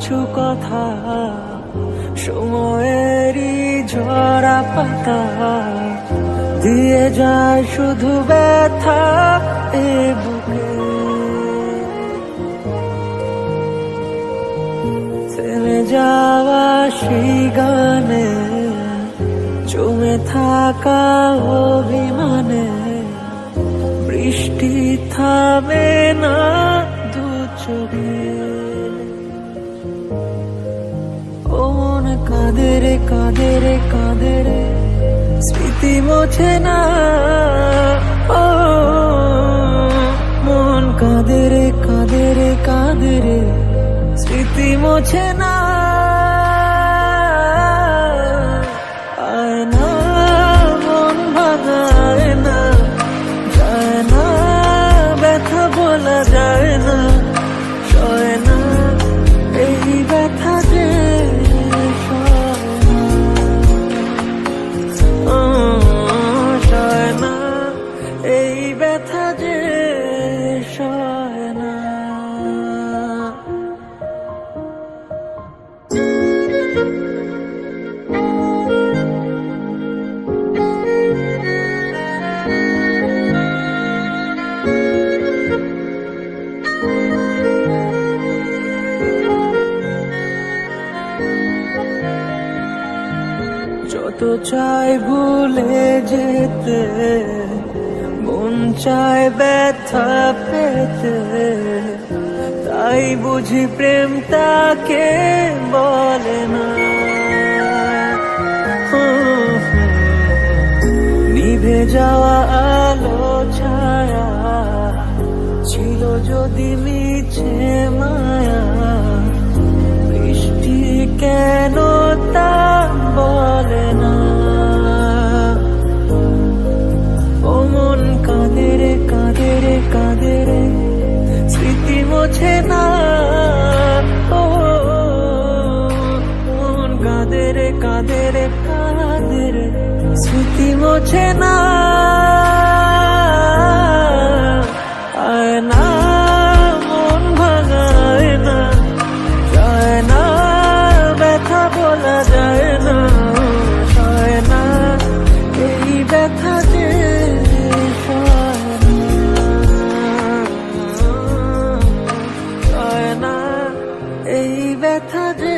কিছু কথা সময়েরই ঝরা পাতা দিয়ে যায় শুধু ব্যথা এ বুকে। থেমে যাওয়া সেই গানে জমে থাকা অভিমানে বৃষ্টি থামে না দু চোখে। ও মন কাঁদে রে কাঁদে রে কাঁদে রে স্মৃতি মোছে না। ও মন কাঁদে রে কাঁদে রে কাঁদে রে স্মৃতি মোছে না। আয় না মন ভাঙায় না, যায় না ব্যথা বলা যায় না, সয় না এই ব্যথা যে সয় না এই ব্যথা যে সয় না। যত চাই ভুলে যেতে মন চায় ব্যথা পেতে, তাই বুঝি প্রেম তাকে বলে না। নিভে যাওয়া আলো ছায়া ছিল যদি মিছে মায়া, বৃষ্টি কেন তা বলে না। ও মন কাঁদে রে কাঁদে রে কাঁদে রে স্মৃতি মোছে না। ও মন কাঁদে রে কাঁদে রে কাঁদে রে স্মৃতি মোছে না। আয় না মন ভাঙায় না, যায় না ব্যথা বলা যায় না, সয় না এই ব্যথা যে সয় না এই ব্যথা যে